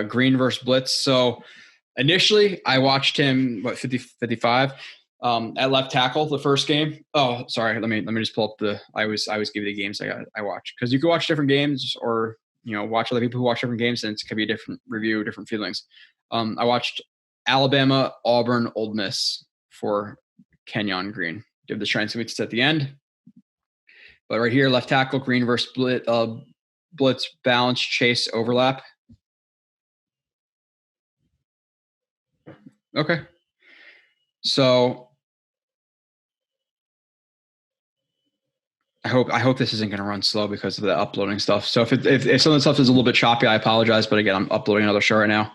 Green versus Blitz. So initially I watched him, 55 at left tackle the first game. Oh, sorry. Let me just pull up I always give you the games I watch, because you can watch different games or, watch other people who watch different games, and it could be a different review, different feelings. I watched Alabama, Auburn, Ole Miss for Kenyon Green. Give the strengths and weaknesses at the end. But right here, left tackle, Green versus Blitz, balance, chase, overlap. Okay. So I hope this isn't going to run slow because of the uploading stuff. So if some of the stuff is a little bit choppy, I apologize. But again, I'm uploading another show right now.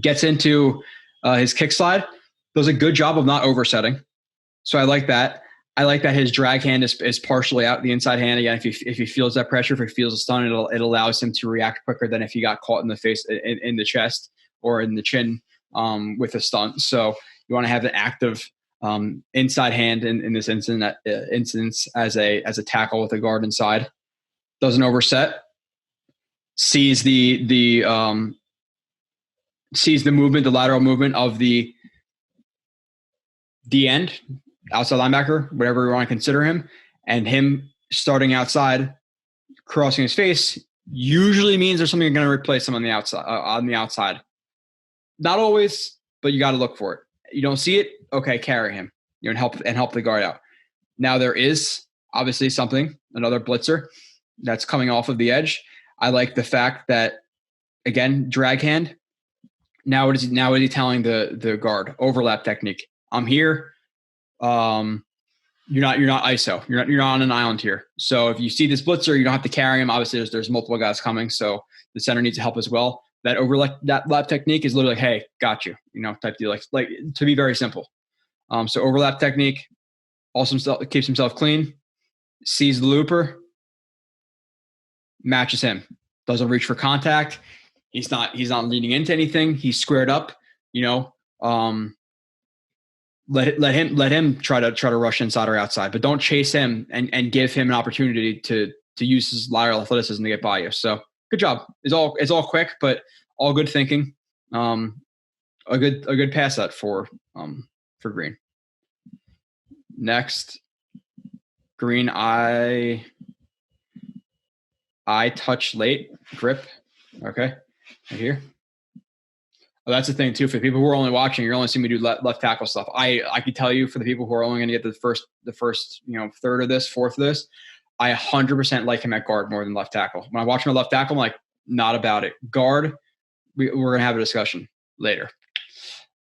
Gets into his kick slide. Does a good job of not oversetting. So I like that. I like that his drag hand is partially out the inside hand. Again, if he feels that pressure, if he feels a stun, it allows him to react quicker than if he got caught in the face, in the chest or in the chin with a stunt. So you want to have an active inside hand in this instance as a tackle with a guard inside. Doesn't overset. Sees the movement, the lateral movement of the end, outside linebacker, whatever you want to consider him, and him starting outside, crossing his face usually means there's something going to replace him on the outside. Not always, but you got to look for it. You don't see it, okay, carry him, and help the guard out. Now there is obviously another blitzer that's coming off of the edge. I like the fact that, again, drag hand. Now what is he telling the guard? Overlap technique. I'm here. You're not ISO. You're not on an island here. So if you see this blitzer, you don't have to carry him. Obviously, there's multiple guys coming, so the center needs to help as well. That overlap technique is literally like, hey, got you, type deal. Like to be very simple. So overlap technique also keeps himself clean, sees the looper, matches him, doesn't reach for contact. He's not leaning into anything. He's squared up. Let him try to rush inside or outside, but don't chase him and give him an opportunity to use his lateral athleticism to get by you. So good job. It's all quick, but all good thinking. A good pass set for Green. Next, Green I touch late grip. Okay, right here. Oh, that's the thing too. For people who are only watching, you're only seeing me do left tackle stuff. I could tell you, for the people who are only going to get the first third of this, fourth of this, I 100% like him at guard more than left tackle. When I watch him at left tackle, I'm like, not about it. Guard, we're going to have a discussion later.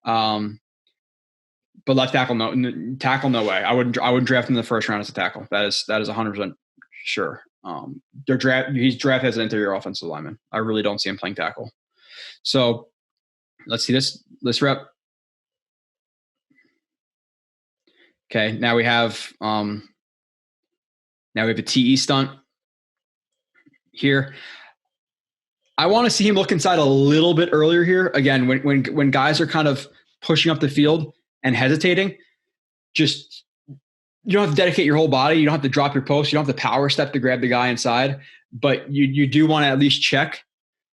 But left tackle, no way. I wouldn't draft him in the first round as a tackle. That is 100% sure. He's drafted as an interior offensive lineman. I really don't see him playing tackle. So let's see this rep. Okay, now we have a TE stunt here. I want to see him look inside a little bit earlier here. Again, when guys are kind of pushing up the field and hesitating, just you don't have to dedicate your whole body. You don't have to drop your post. You don't have to power step to grab the guy inside, but you do want to at least check.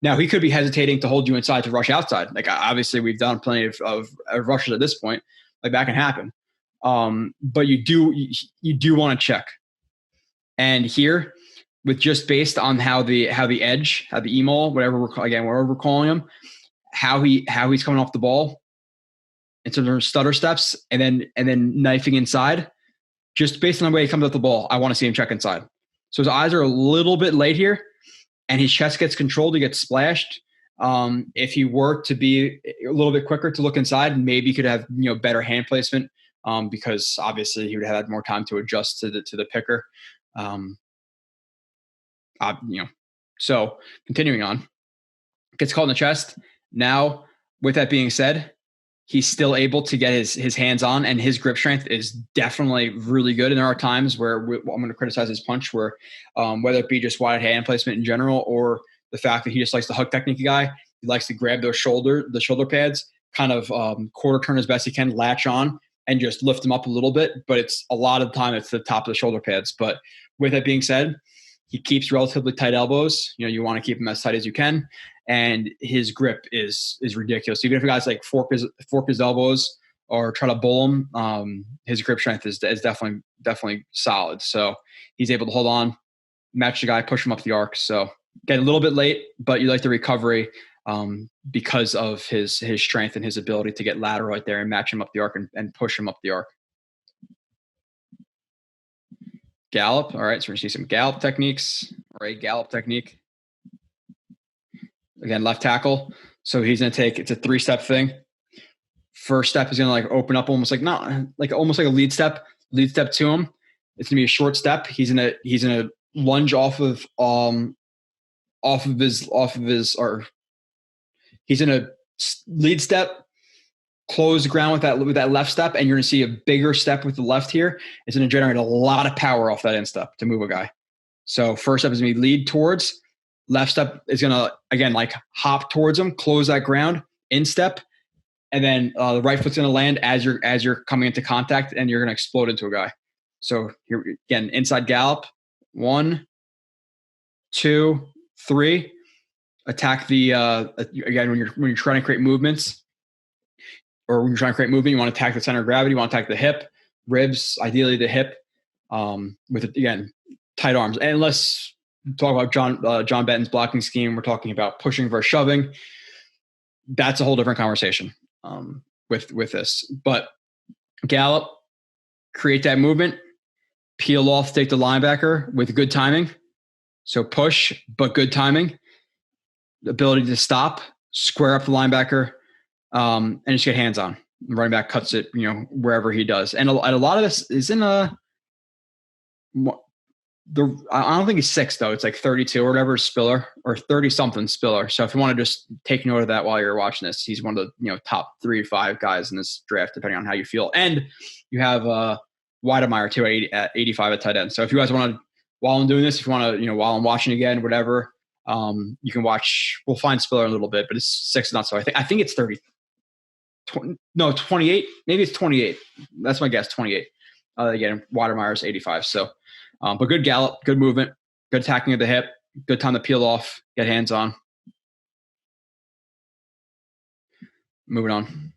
Now, he could be hesitating to hold you inside to rush outside. Like, obviously, we've done plenty of rushes at this point. Like, that can happen. But you do want to check. And here, with just based on how the edge, how the emol, whatever we're calling him, how he's coming off the ball, in terms of stutter steps, and then knifing inside, just based on the way he comes off the ball, I want to see him check inside. So his eyes are a little bit late here, and his chest gets controlled. He gets splashed. If he were to be a little bit quicker to look inside, maybe he could have better hand placement, because obviously he would have had more time to adjust to the picker. So continuing on, gets caught in the chest. Now, with that being said, he's still able to get his hands on, and his grip strength is definitely really good. And there are times where I'm going to criticize his punch, where whether it be just wide hand placement in general, or the fact that he just likes to hug technique guy, he likes to grab the shoulder pads, kind of quarter turn as best he can, latch on, and just lift them up a little bit. But it's a lot of the time it's the top of the shoulder pads. But with that being said, He keeps relatively tight elbows. You want to keep them as tight as you can. And his grip is ridiculous. Even if a guy's like fork his elbows or try to bull him, his grip strength is definitely solid. So he's able to hold on, match the guy, push him up the arc. So get a little bit late, but you like the recovery because of his strength and his ability to get lateral right there and match him up the arc and push him up the arc. Gallop. All right, so we're going to see some gallop techniques. All right, gallop technique. Again, left tackle. So he's going to take, it's a 3-step thing. First step is going to like open up almost like almost like a lead step to him. It's going to be a short step. He's going to lunge off of his, or he's in a lead step, close the ground with that left step, and you're going to see a bigger step with the left here. It's going to generate a lot of power off that instep to move a guy. So first step is going to be lead towards. Left step is going to, again, like hop towards him, close that ground, instep, and then the right foot's going to land as you're coming into contact, and you're going to explode into a guy. So here again, inside gallop, 1, 2, 3. Attack the again when you're trying to create movements, or when you're trying to create movement, you want to attack the center of gravity. You want to attack the hip, ribs, ideally the hip, with again tight arms. And let's talk about John Benton's blocking scheme. We're talking about pushing versus shoving. That's a whole different conversation with this. But gallop, create that movement, peel off, take the linebacker with good timing. So push, but good timing. The ability to stop, square up the linebacker, and just get hands on. The running back cuts it, wherever he does. And a lot of this is in I don't think he's 6 though. It's like 32 or whatever Spiller, or 30 something Spiller. So if you want to just take note of that while you're watching this, he's one of the top 3 to 5 guys in this draft, depending on how you feel. And you have Weidemeyer too at 85 at tight end. So if you guys want to, while I'm doing this, if you want to, while I'm watching again, whatever, you can watch. We'll find Spiller in a little bit, but it's 6 not so. I think it's 30. 28. Maybe it's 28. That's my guess. 28. Again, Weidermeyer's 85. So, but good gallop, good movement, good attacking of the hip, good time to peel off, get hands on. Moving on.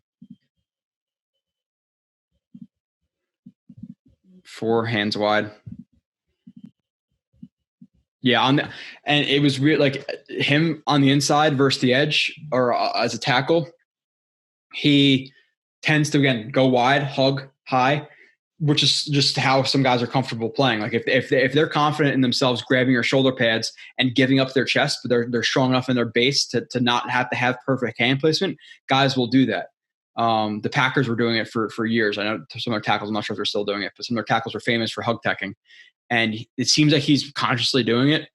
4 hands wide. Yeah, and it was weird, like him on the inside versus the edge, or as a tackle. He tends to, again, go wide, hug high, which is just how some guys are comfortable playing. Like if they're confident in themselves grabbing your shoulder pads and giving up their chest, but they're strong enough in their base to not have to have perfect hand placement, guys will do that. The Packers were doing it for years. I know some of their tackles, I'm not sure if they're still doing it, but some of their tackles were famous for hug teching. And it seems like he's consciously doing it.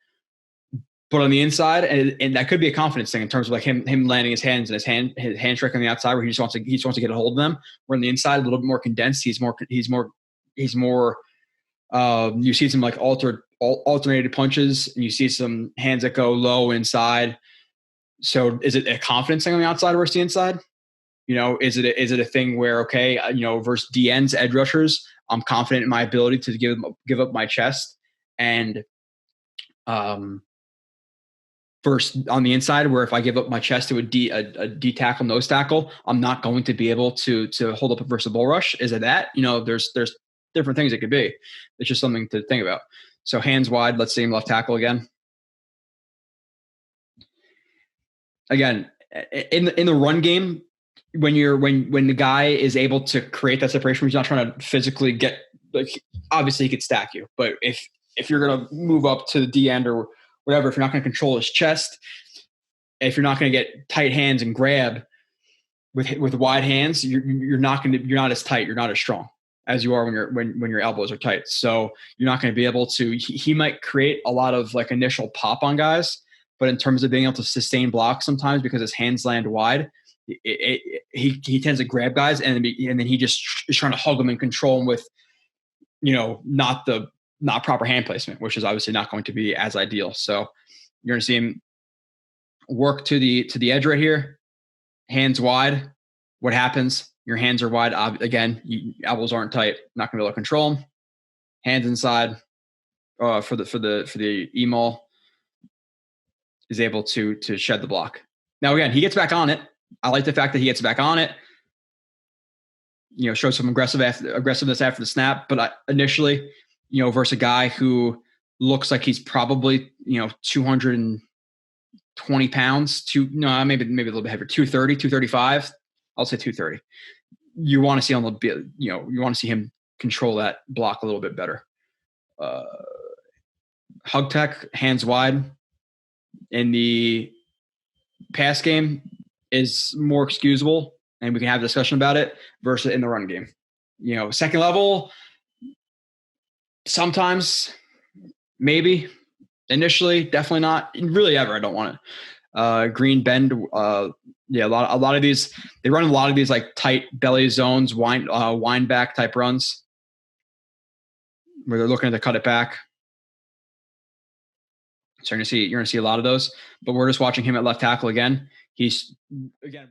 But on the inside, and that could be a confidence thing in terms of like him landing his hands and his hand trick on the outside, where he just wants to get a hold of them. Where on the inside, a little bit more condensed. He's more. You see some like alternated punches, and you see some hands that go low inside. So is it a confidence thing on the outside versus the inside? Is it a thing where, okay, versus DNs, edge rushers, I'm confident in my ability to give up my chest, and versus on the inside, where if I give up my chest to a D tackle, nose tackle, I'm not going to be able to hold up versus a bull rush. Is it that? There's different things it could be. It's just something to think about. So hands wide. Let's see him left tackle again. Again, in the run game, when the guy is able to create that separation, he's not trying to physically get, like, obviously he could stack you, but if you're going to move up to the D end or whatever, if you're not going to control his chest, if you're not going to get tight hands and grab with wide hands, you're not as tight, you're not as strong as you are when your elbows are tight. So you're not going to be able to. He might create a lot of like initial pop on guys, but in terms of being able to sustain blocks sometimes because his hands land wide, he tends to grab guys and then he just is trying to hug them and control them with, not proper hand placement, which is obviously not going to be as ideal. So you're going to see him work to the edge right here, hands wide. What happens? Your hands are wide. Again, elbows aren't tight. Not going to be able to control them. Hands inside. for the email is able to shed the block. Now again, he gets back on it. I like the fact that he gets back on it. Shows some aggressiveness after the snap, but initially, versus a guy who looks like he's probably 220 pounds, maybe a little bit heavier, 230, 235. I'll say 230. You want to see him you want to see him control that block a little bit better. Hug tech, hands wide in the pass game is more excusable, and we can have a discussion about it versus in the run game. Second level, sometimes, maybe. Initially, definitely not. Really ever, I don't want it. Green bend, a lot of these, they run a lot of these like tight belly zones, wind back type runs where they're looking to cut it back. So you're gonna see a lot of those, but we're just watching him at left tackle again. He's again.